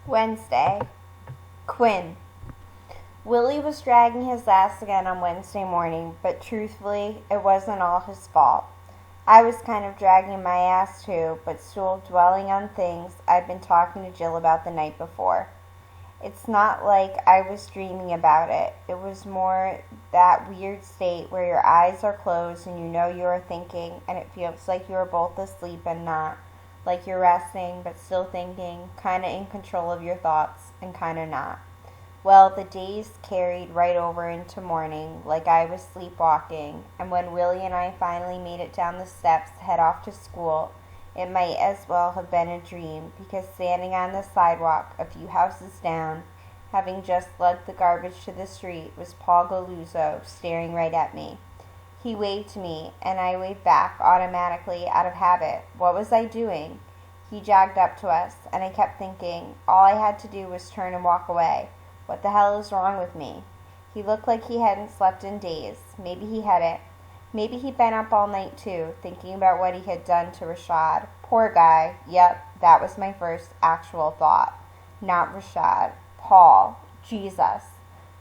Wednesday. Quinn. Willie was dragging his ass again on Wednesday morning, but truthfully, it wasn't all his fault. I was kind of dragging my ass too, but still dwelling on things I'd been talking to Jill about the night before. It's not like I was dreaming about it. It was more that weird state where your eyes are closed and you know you are thinking, and it feels like you are both asleep and not. Like you're resting, but still thinking, kinda in control of your thoughts, and kinda not. Well, the days carried right over into morning, like I was sleepwalking, and when Willie and I finally made it down the steps to head off to school, it might as well have been a dream, because standing on the sidewalk a few houses down, having just lugged the garbage to the street, was Paul Galuzzo staring right at me. He waved to me, and I waved back automatically out of habit. What was I doing? He jogged up to us, and I kept thinking, all I had to do was turn and walk away. What the hell is wrong with me? He looked like he hadn't slept in days. Maybe he hadn't. Maybe he'd been up all night too, thinking about what he had done to Rashad. Poor guy. Yep, that was my first actual thought. Not Rashad. Paul. Jesus.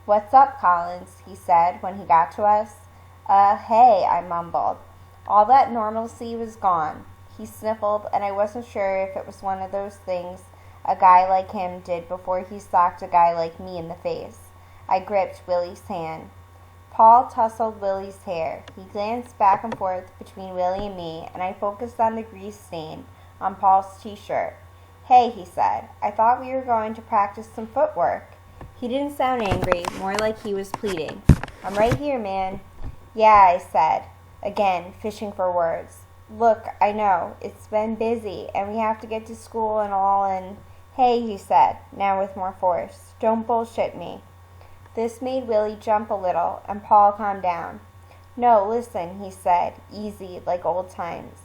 What's up, Collins? He said when he got to us. Hey, I mumbled. All that normalcy was gone. He sniffled, and I wasn't sure if it was one of those things a guy like him did before he socked a guy like me in the face. I gripped Willie's hand. Paul tousled Willie's hair. He glanced back and forth between Willie and me, and I focused on the grease stain on Paul's t-shirt. Hey, he said, I thought we were going to practice some footwork. He didn't sound angry, more like he was pleading. I'm right here, man. Yeah, I said, again, fishing for words. Look, I know, it's been busy, and we have to get to school and all, and... Hey, he said, now with more force, don't bullshit me. This made Willie jump a little, and Paul calmed down. No, listen, he said, easy, like old times.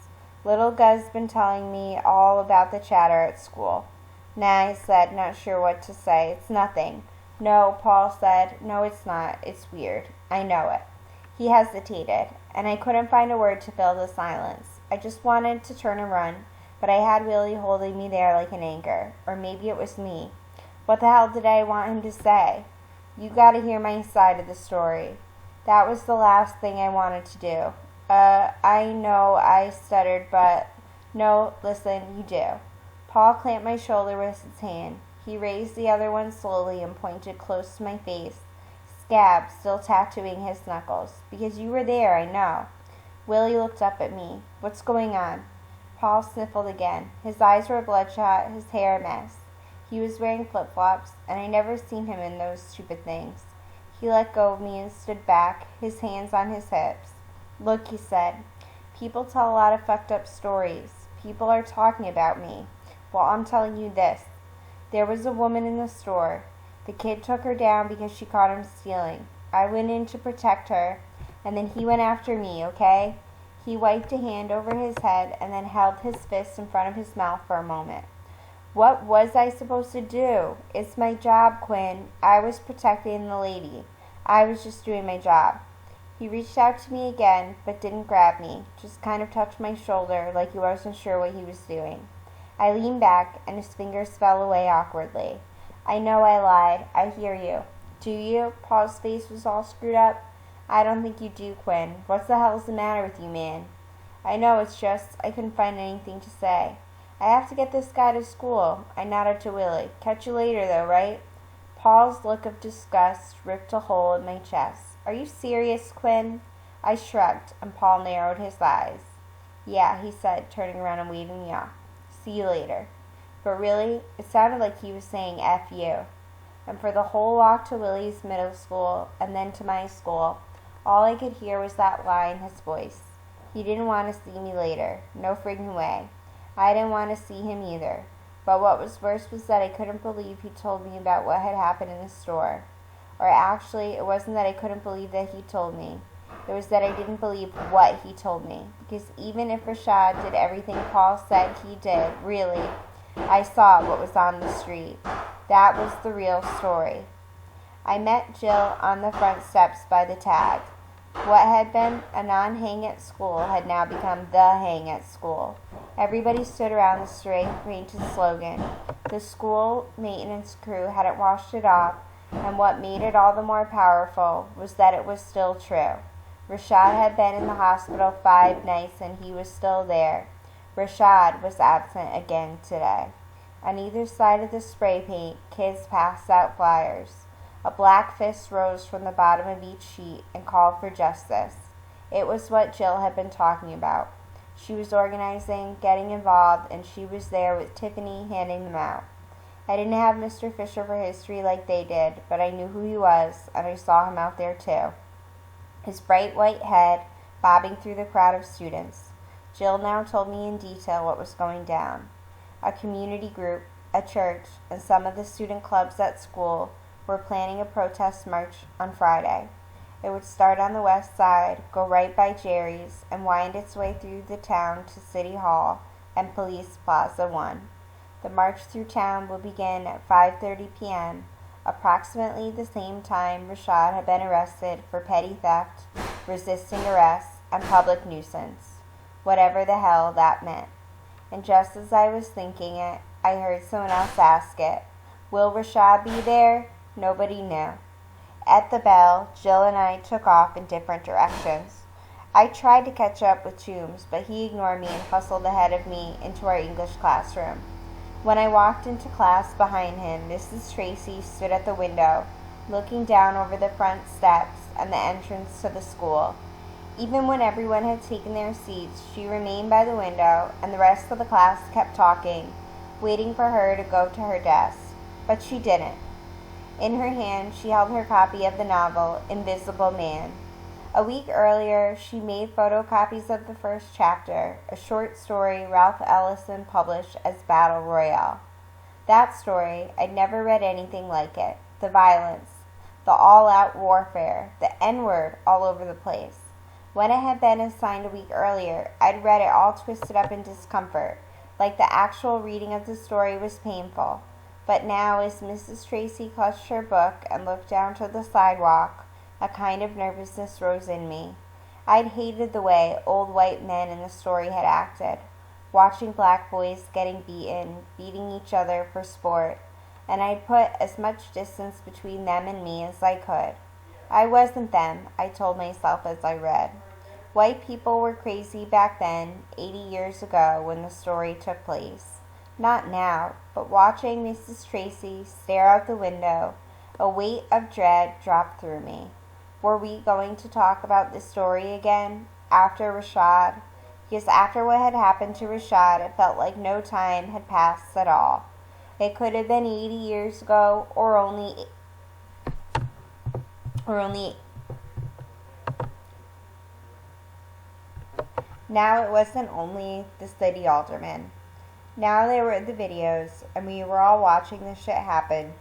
Little Guz's been telling me all about the chatter at school. Nah, I said, not sure what to say. It's nothing. No, Paul said, no, it's not. It's weird. I know it. He hesitated, and I couldn't find a word to fill the silence. I just wanted to turn and run, but I had Willie holding me there like an anchor. Or maybe it was me. What the hell did I want him to say? You gotta hear my side of the story. That was the last thing I wanted to do. I know, I stuttered, but... No, listen, you do. Paul clamped my shoulder with his hand. He raised the other one slowly and pointed close to my face, scab still tattooing his knuckles. Because you were there, I know. Willie looked up at me. What's going on? Paul sniffled again. His eyes were bloodshot, his hair a mess. He was wearing flip-flops, and I never seen him in those stupid things. He let go of me and stood back, his hands on his hips. Look, he said, people tell a lot of fucked up stories. People are talking about me. Well, I'm telling you this. There was a woman in the store. The kid took her down because she caught him stealing. I went in to protect her, and then he went after me, okay? He wiped a hand over his head and then held his fist in front of his mouth for a moment. What was I supposed to do? It's my job, Quinn. I was protecting the lady. I was just doing my job. He reached out to me again, but didn't grab me, just kind of touched my shoulder like he wasn't sure what he was doing. I leaned back, and his fingers fell away awkwardly. I know I lied. I hear you. Do you? Paul's face was all screwed up. I don't think you do, Quinn. What the hell's the matter with you, man? I know, it's just I couldn't find anything to say. I have to get this guy to school. I nodded to Willie. Catch you later, though, right? Paul's look of disgust ripped a hole in my chest. Are you serious, Quinn? I shrugged, and Paul narrowed his eyes. Yeah, he said, turning around and waving me off. See you later. But really, it sounded like he was saying F you. And for the whole walk to Willie's middle school, and then to my school, all I could hear was that lie in his voice. He didn't want to see me later. No friggin' way. I didn't want to see him either. But what was worse was that I couldn't believe he told me about what had happened in the store. Or actually, it wasn't that I couldn't believe that he told me. It was that I didn't believe what he told me. Because even if Rashad did everything Paul said he did, really, I saw what was on the street. That was the real story. I met Jill on the front steps by the tag. What had been a non-hang-it school had now become the hang-it school. Everybody stood around the spray-painted slogan. The school maintenance crew hadn't washed it off, and what made it all the more powerful was that it was still true. Rashad had been in the hospital 5 nights, and he was still there. Rashad was absent again today. On either side of the spray paint, kids passed out flyers. A black fist rose from the bottom of each sheet and called for justice. It was what Jill had been talking about. She was organizing, getting involved, and she was there with Tiffany handing them out. I didn't have Mr. Fisher for history like they did, but I knew who he was, and I saw him out there too. His bright white head bobbing through the crowd of students. Jill now told me in detail what was going down. A community group, a church, and some of the student clubs at school were planning a protest march on Friday. It would start on the west side, go right by Jerry's, and wind its way through the town to City Hall and Police Plaza 1. The march through town will begin at 5:30 p.m., approximately the same time Rashad had been arrested for petty theft, resisting arrest, and public nuisance, whatever the hell that meant. And just as I was thinking it, I heard someone else ask it. Will Rashad be there? Nobody knew. At the bell, Jill and I took off in different directions. I tried to catch up with Toombs, but he ignored me and hustled ahead of me into our English classroom. When I walked into class behind him, Mrs. Tracy stood at the window, looking down over the front steps and the entrance to the school. Even when everyone had taken their seats, she remained by the window, and the rest of the class kept talking, waiting for her to go to her desk. But she didn't. In her hand, she held her copy of the novel, Invisible Man. A week earlier, she made photocopies of the first chapter, a short story Ralph Ellison published as Battle Royale. That story, I'd never read anything like it. The violence, the all-out warfare, the N-word all over the place. When it had been assigned a week earlier, I'd read it all twisted up in discomfort, like the actual reading of the story was painful. But now, as Mrs. Tracy clutched her book and looked down to the sidewalk, a kind of nervousness rose in me. I'd hated the way old white men in the story had acted, watching black boys getting beating each other for sport, and I'd put as much distance between them and me as I could. I wasn't them, I told myself as I read. White people were crazy back then, 80 years ago, when the story took place. Not now, but watching Mrs. Tracy stare out the window, a weight of dread dropped through me. Were we going to talk about this story again, after Rashad? Because after what had happened to Rashad, it felt like no time had passed at all. It could have been 80 years ago, or only Now it wasn't only the city alderman. Now they were the videos, and we were all watching this shit happen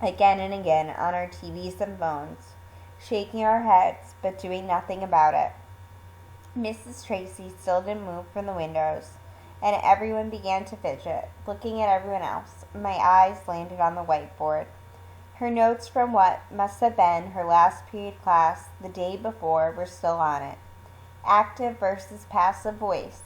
again and again on our TVs and phones, shaking our heads but doing nothing about it. Mrs. Tracy still didn't move from the windows, and everyone began to fidget, looking at everyone else. My eyes landed on the whiteboard. Her notes from what must have been her last period class the day before were still on it. Active versus passive voice.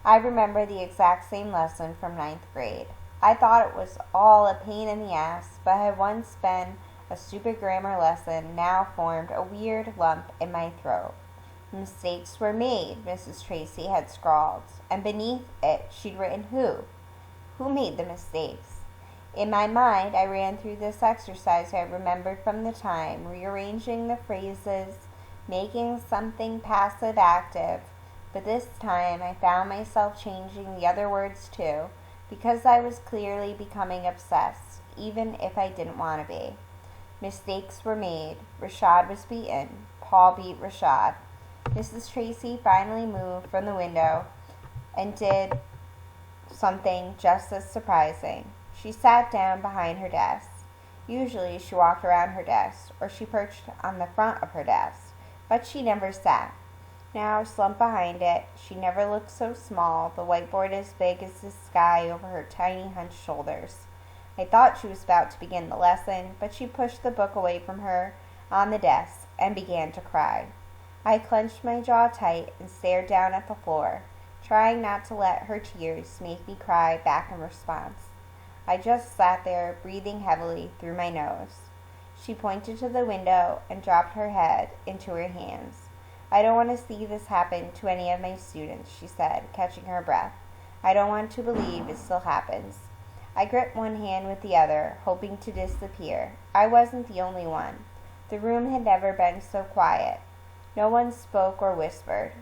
I remember the exact same lesson from 9th grade. I thought it was all a pain in the ass, but had once been a stupid grammar lesson now formed a weird lump in my throat. Mistakes were made, Mrs. Tracy had scrawled, and beneath it she'd written who. Who made the mistakes? In my mind, I ran through this exercise I remembered from the time, rearranging the phrases, making something passive active, but this time I found myself changing the other words too, because I was clearly becoming obsessed, even if I didn't want to be. Mistakes were made. Rashad was beaten. Paul beat Rashad. Mrs. Tracy finally moved from the window and did something just as surprising. She sat down behind her desk. Usually she walked around her desk, or she perched on the front of her desk, but she never sat. Now, slumped behind it, she never looked so small, the whiteboard as big as the sky over her tiny hunched shoulders. I thought she was about to begin the lesson, but she pushed the book away from her on the desk and began to cry. I clenched my jaw tight and stared down at the floor, trying not to let her tears make me cry back in response. I just sat there, breathing heavily through my nose. She pointed to the window and dropped her head into her hands. I don't want to see this happen to any of my students, she said, catching her breath. I don't want to believe it still happens. I gripped one hand with the other, hoping to disappear. I wasn't the only one. The room had never been so quiet. No one spoke or whispered.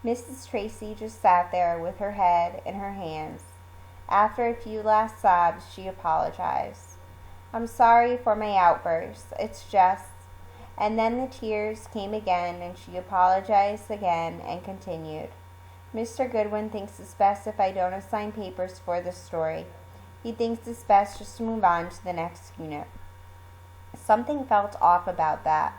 Mrs. Tracy just sat there with her head in her hands. After a few last sobs, she apologized. I'm sorry for my outbursts. It's just... And then the tears came again, and she apologized again and continued. Mr. Goodwin thinks it's best if I don't assign papers for this story. He thinks it's best just to move on to the next unit. Something felt off about that.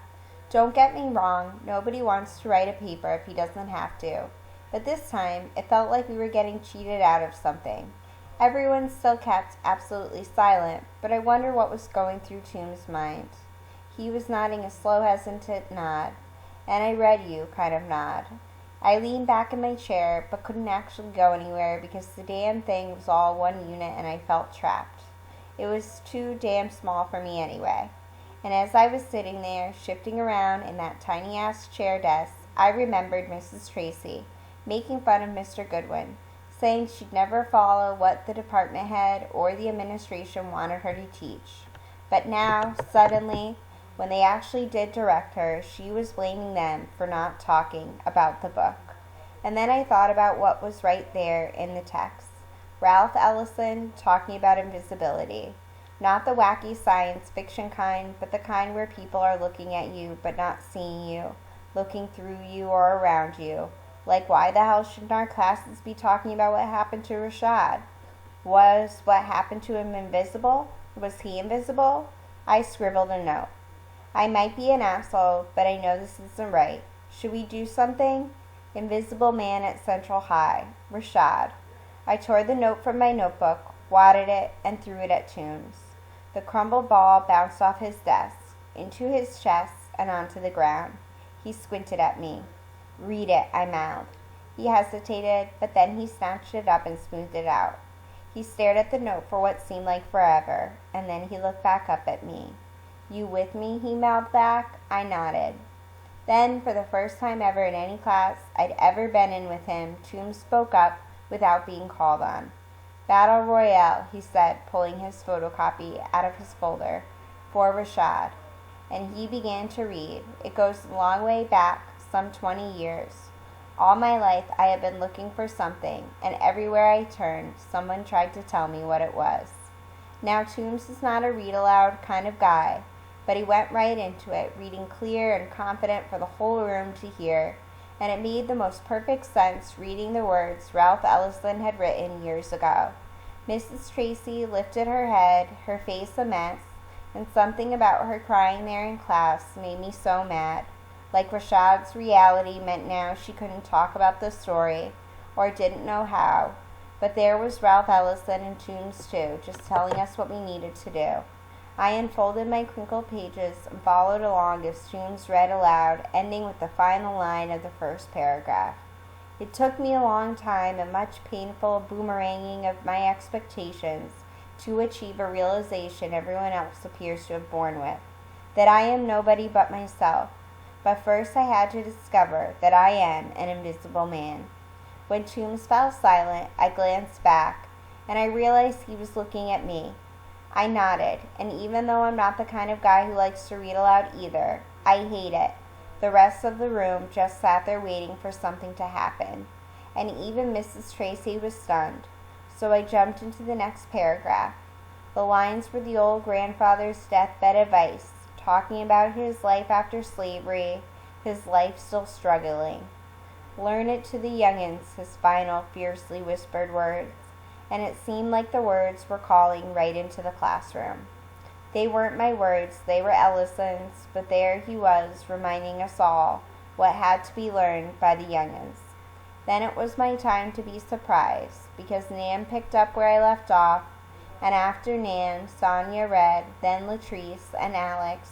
Don't get me wrong, nobody wants to write a paper if he doesn't have to. But this time, it felt like we were getting cheated out of something. Everyone still kept absolutely silent, but I wonder what was going through Tomb's mind. He was nodding a slow, hesitant nod, and I read you kind of nod. I leaned back in my chair, but couldn't actually go anywhere because the damn thing was all one unit and I felt trapped. It was too damn small for me anyway. And as I was sitting there, shifting around in that tiny-ass chair desk, I remembered Mrs. Tracy making fun of Mr. Goodwin, saying she'd never follow what the department head or the administration wanted her to teach. But now, suddenly, when they actually did direct her, she was blaming them for not talking about the book. And then I thought about what was right there in the text. Ralph Ellison talking about invisibility. Not the wacky science fiction kind, but the kind where people are looking at you but not seeing you, looking through you or around you. Like, why the hell shouldn't our classes be talking about what happened to Rashad? Was what happened to him invisible? Was he invisible? I scribbled a note. I might be an asshole, but I know this isn't right. Should we do something? Invisible man at Central High. Rashad. I tore the note from my notebook, wadded it, and threw it at Toombs. The crumbled ball bounced off his desk, into his chest, and onto the ground. He squinted at me. Read it, I mouthed. He hesitated, but then he snatched it up and smoothed it out. He stared at the note for what seemed like forever, and then he looked back up at me. You with me? He mouthed back. I nodded. Then, for the first time ever in any class I'd ever been in with him, Toombs spoke up without being called on. Battle Royale, he said, pulling his photocopy out of his folder, for Rashad. And he began to read. It goes a long way back, some 20 years. All my life I have been looking for something, and everywhere I turned, someone tried to tell me what it was. Now, Toombs is not a read-aloud kind of guy, but he went right into it, reading clear and confident for the whole room to hear, and it made the most perfect sense reading the words Ralph Ellison had written years ago. Mrs. Tracy lifted her head, her face a mess, and something about her crying there in class made me so mad. Like Rashad's reality meant now she couldn't talk about the story, or didn't know how. But there was Ralph Ellison and Toombs too, just telling us what we needed to do. I unfolded my crinkled pages and followed along as Toombs read aloud, ending with the final line of the first paragraph. It took me a long time and much painful boomeranging of my expectations to achieve a realization everyone else appears to have borne with, that I am nobody but myself. But first I had to discover that I am an invisible man. When Toombs fell silent, I glanced back, and I realized he was looking at me. I nodded, and even though I'm not the kind of guy who likes to read aloud either, I hate it. The rest of the room just sat there waiting for something to happen, and even Mrs. Tracy was stunned. So I jumped into the next paragraph. The lines were the old grandfather's deathbed advice, talking about his life after slavery, his life still struggling. Learn it to the young'uns, his final, fiercely whispered words, and it seemed like the words were calling right into the classroom. They weren't my words, they were Ellison's, but there he was, reminding us all what had to be learned by the young'uns. Then it was my time to be surprised, because Nan picked up where I left off, and after Nan, Sonia read, then Latrice and Alex,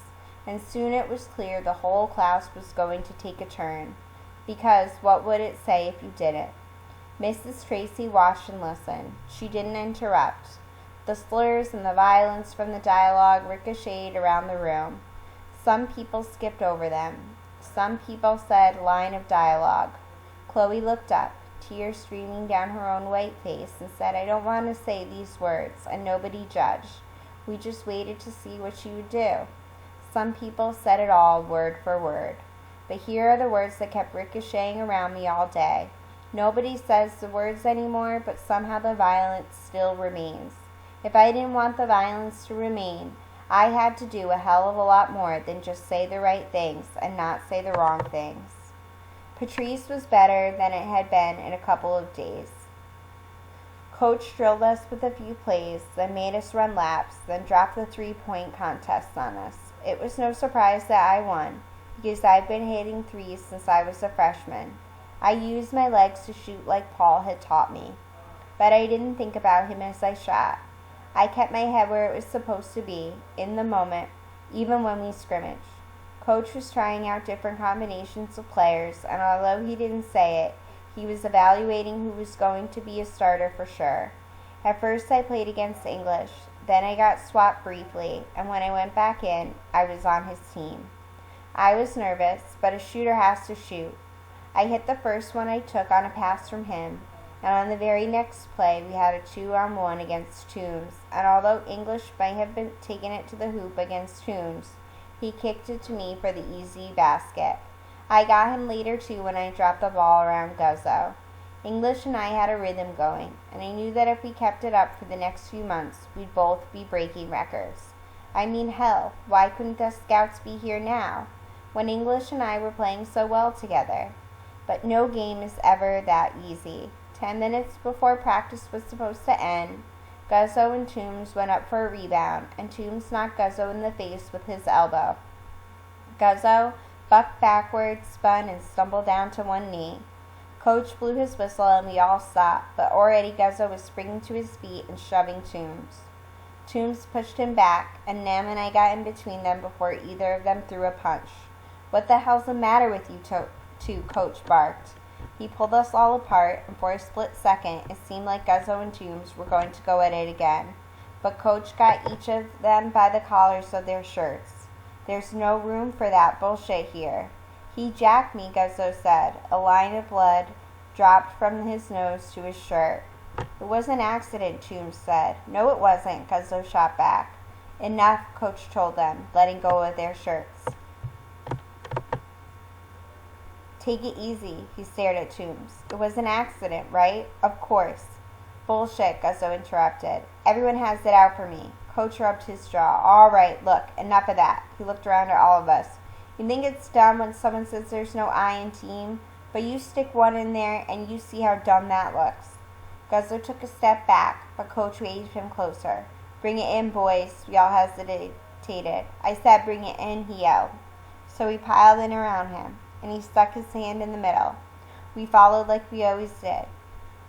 and soon it was clear the whole class was going to take a turn. Because what would it say if you didn't? Mrs. Tracy watched and listened. She didn't interrupt. The slurs and the violence from the dialogue ricocheted around the room. Some people skipped over them. Some people said line of dialogue. Chloe looked up, tears streaming down her own white face, and said, I don't want to say these words, and nobody judged. We just waited to see what she would do. Some people said it all, word for word. But here are the words that kept ricocheting around me all day. Nobody says the words anymore, but somehow the violence still remains. If I didn't want the violence to remain, I had to do a hell of a lot more than just say the right things and not say the wrong things. Patrice was better than it had been in a couple of days. Coach drilled us with a few plays, then made us run laps, then dropped the three-point contest on us. It was no surprise that I won, because I've been hitting threes since I was a freshman. I used my legs to shoot like Paul had taught me, but I didn't think about him as I shot. I kept my head where it was supposed to be, in the moment, even when we scrimmaged. Coach was trying out different combinations of players, and although he didn't say it, he was evaluating who was going to be a starter for sure. At first I played against English, then I got swapped briefly, and when I went back in, I was on his team. I was nervous, but a shooter has to shoot. I hit the first one I took on a pass from him, and on the very next play we had a 2-on-1 against Toombs, and although English might have been taking it to the hoop against Toombs, he kicked it to me for the easy basket. I got him later too when I dropped the ball around Guzzo. English and I had a rhythm going, and I knew that if we kept it up for the next few months, we'd both be breaking records. I mean, hell, why couldn't the scouts be here now, when English and I were playing so well together? But no game is ever that easy. 10 minutes before practice was supposed to end, Guzzo and Toombs went up for a rebound, and Toombs knocked Guzzo in the face with his elbow. Guzzo bucked backwards, spun, and stumbled down to one knee. Coach blew his whistle, and we all stopped, but already Guzzo was springing to his feet and shoving Toombs. Toombs pushed him back, and Nam and I got in between them before either of them threw a punch. What the hell's the matter with you two? Coach barked. He pulled us all apart, and for a split second, it seemed like Guzzo and Toombs were going to go at it again. But Coach got each of them by the collars of their shirts. There's no room for that bullshit here. He jacked me, Guzzo said. A line of blood dropped from his nose to his shirt. It was an accident, Toombs said. No, it wasn't, Guzzo shot back. Enough, Coach told them, letting go of their shirts. Take it easy, he stared at Toombs. It was an accident, right? Of course. Bullshit, Guzzo interrupted. Everyone has it out for me. Coach rubbed his jaw. All right, look, enough of that. He looked around at all of us. You think it's dumb when someone says there's no I in team, but you stick one in there and you see how dumb that looks. Guzzo took a step back, but Coach waved him closer. Bring it in, boys. We all hesitated. I said bring it in, he yelled. So we piled in around him, and he stuck his hand in the middle. We followed like we always did.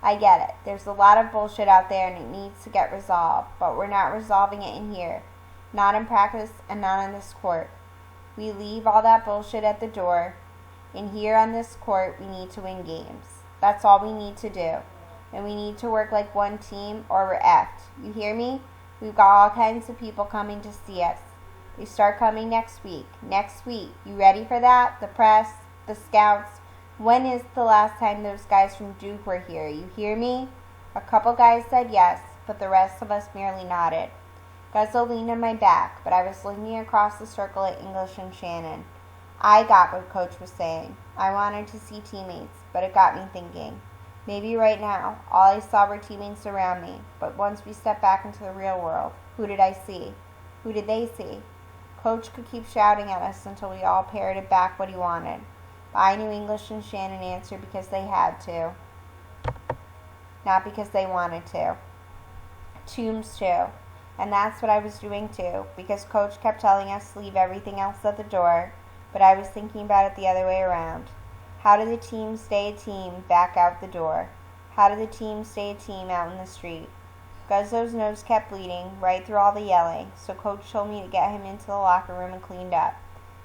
I get it. There's a lot of bullshit out there and it needs to get resolved, but we're not resolving it in here. Not in practice and not on this court. We leave all that bullshit at the door. And here on this court, we need to win games. That's all we need to do. And we need to work like one team or we're effed. You hear me? We've got all kinds of people coming to see us. They start coming next week. Next week. You ready for that? The press, the scouts. When is the last time those guys from Duke were here? You hear me? A couple guys said yes, but the rest of us merely nodded. Guzzo leaned on my back, but I was looking across the circle at English and Shannon. I got what Coach was saying. I wanted to see teammates, but it got me thinking. Maybe right now, all I saw were teammates around me, but once we stepped back into the real world, who did I see? Who did they see? Coach could keep shouting at us until we all parroted back what he wanted. But I knew English and Shannon answered because they had to, not because they wanted to. Toombs too. And that's what I was doing too, because Coach kept telling us to leave everything else at the door, but I was thinking about it the other way around. How did the team stay a team back out the door? How did the team stay a team out in the street? Guzzo's nose kept bleeding right through all the yelling, so Coach told me to get him into the locker room and cleaned up.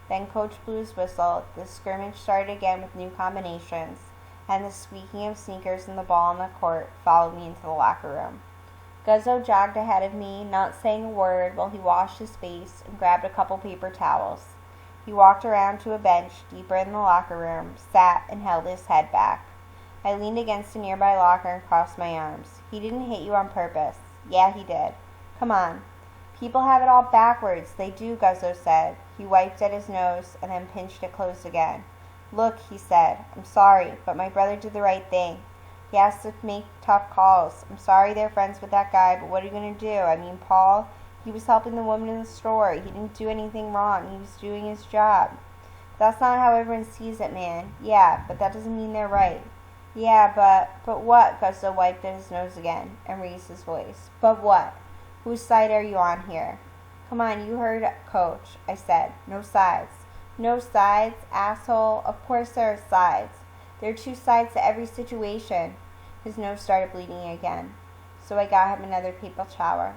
Then Coach blew his whistle. The scrimmage started again with new combinations, and the squeaking of sneakers and the ball on the court followed me into the locker room. Guzzo jogged ahead of me, not saying a word, while he washed his face and grabbed a couple paper towels. He walked around to a bench deeper in the locker room, sat, and held his head back. I leaned against a nearby locker and crossed my arms. He didn't hit you on purpose. Yeah, he did. Come on. People have it all backwards. They do, Guzzo said. He wiped at his nose and then pinched it closed again. Look, he said, I'm sorry, but my brother did the right thing. He has to make tough calls. I'm sorry they're friends with that guy, but what are you going to do? I mean, Paul, he was helping the woman in the store. He didn't do anything wrong. He was doing his job. That's not how everyone sees it, man. Yeah, but that doesn't mean they're right. Yeah, but what? Guzzo wiped at his nose again and raised his voice. But what? Whose side are you on here? Come on, you heard Coach, I said. No sides. No sides, asshole. Of course there are sides. There are two sides to every situation. His nose started bleeding again, so I got him another paper towel.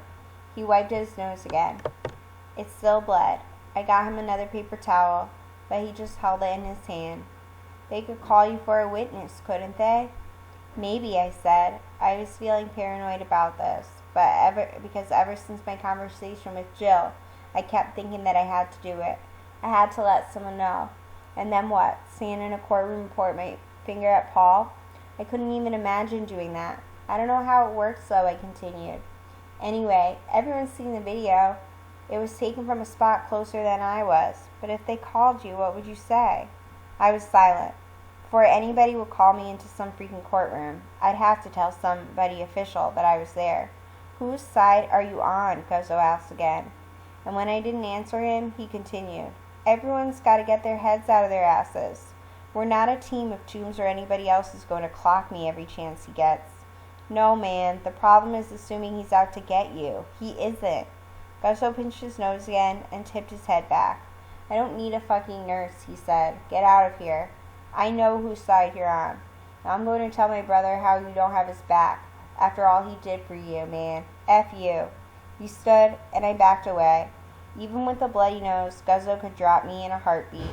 He wiped at his nose again. It still bled. I got him another paper towel, but he just held it in his hand. They could call you for a witness, couldn't they? Maybe, I said. I was feeling paranoid about this, because ever since my conversation with Jill, I kept thinking that I had to do it. I had to let someone know. And then what? Stand in a courtroom and point my finger at Paul? I couldn't even imagine doing that. I don't know how it works, though, I continued. Anyway, everyone's seen the video. It was taken from a spot closer than I was. But if they called you, what would you say? I was silent. Before anybody would call me into some freaking courtroom, I'd have to tell somebody official that I was there. Whose side are you on? Guzzo asked again. And when I didn't answer him, he continued. Everyone's got to get their heads out of their asses. We're not a team if Toombs or anybody else is going to clock me every chance he gets. No, man, the problem is assuming he's out to get you. He isn't. Guzzo pinched his nose again and tipped his head back. I don't need a fucking nurse, he said. Get out of here. I know whose side you're on. Now I'm going to tell my brother how you don't have his back, after all he did for you, man. F you. He stood, and I backed away. Even with a bloody nose, Guzzo could drop me in a heartbeat.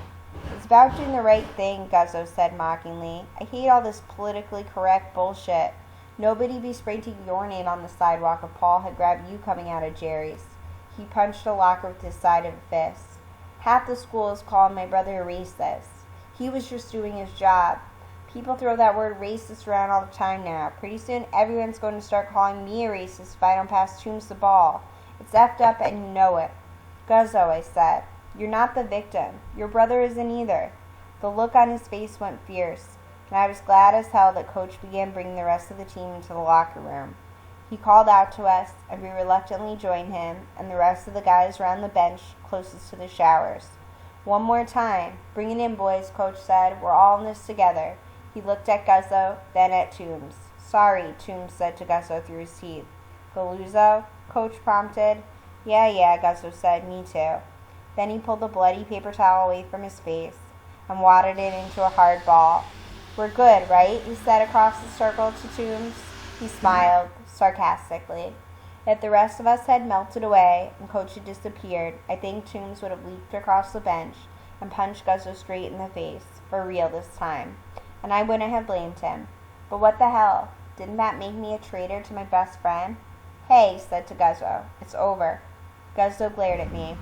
It's about doing the right thing, Guzzo said mockingly. I hate all this politically correct bullshit. Nobody'd be sprinting your name on the sidewalk if Paul had grabbed you coming out of Jerry's. He punched a locker with his side of a fist. Half the school is calling my brother a racist. He was just doing his job. People throw that word racist around all the time now. Pretty soon everyone's going to start calling me a racist if I don't pass Toombs the ball. It's effed up and you know it. Guzzo, I said, you're not the victim. Your brother isn't either. The look on his face went fierce, and I was glad as hell that Coach began bringing the rest of the team into the locker room. He called out to us, and we reluctantly joined him and the rest of the guys around the bench closest to the showers. One more time. Bring it in, boys, Coach said. We're all in this together. He looked at Guzzo, then at Toombs. Sorry, Toombs said to Guzzo through his teeth. Galuzzo? Coach prompted. Yeah, Guzzo said. Me too. Then he pulled the bloody paper towel away from his face and wadded it into a hard ball. We're good, right? He said across the circle to Toombs. He smiled, sarcastically. If the rest of us had melted away and Coach had disappeared, I think Toombs would have leaped across the bench and punched Guzzo straight in the face, for real this time. And I wouldn't have blamed him. But what the hell? Didn't that make me a traitor to my best friend? Hey, said to Guzzo. It's over. Guzzo glared at me.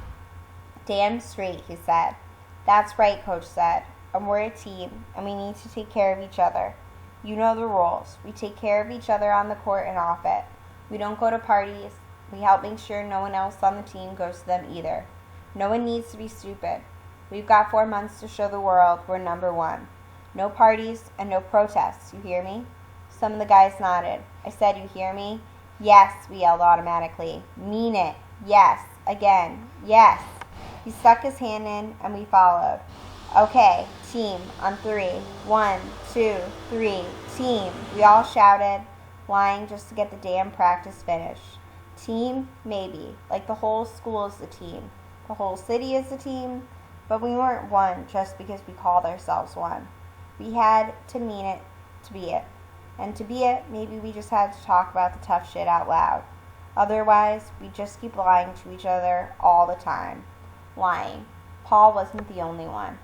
Damn straight, he said. That's right, Coach said. And we're a team, and we need to take care of each other. You know the rules. We take care of each other on the court and off it. We don't go to parties. We help make sure no one else on the team goes to them either. No one needs to be stupid. We've got 4 months to show the world we're number one. No parties and no protests, you hear me? Some of the guys nodded. I said, you hear me? Yes, we yelled automatically. Mean it. Yes. Again. Yes. He stuck his hand in, and we followed. Okay, team, on 3. 1, 2, 3, team. We all shouted, lying just to get the damn practice finished. Team? Maybe. Like the whole school is the team. The whole city is the team. But we weren't one just because we called ourselves one. We had to mean it to be it. And to be it, maybe we just had to talk about the tough shit out loud. Otherwise, we just keep lying to each other all the time. Lying. Paul wasn't the only one.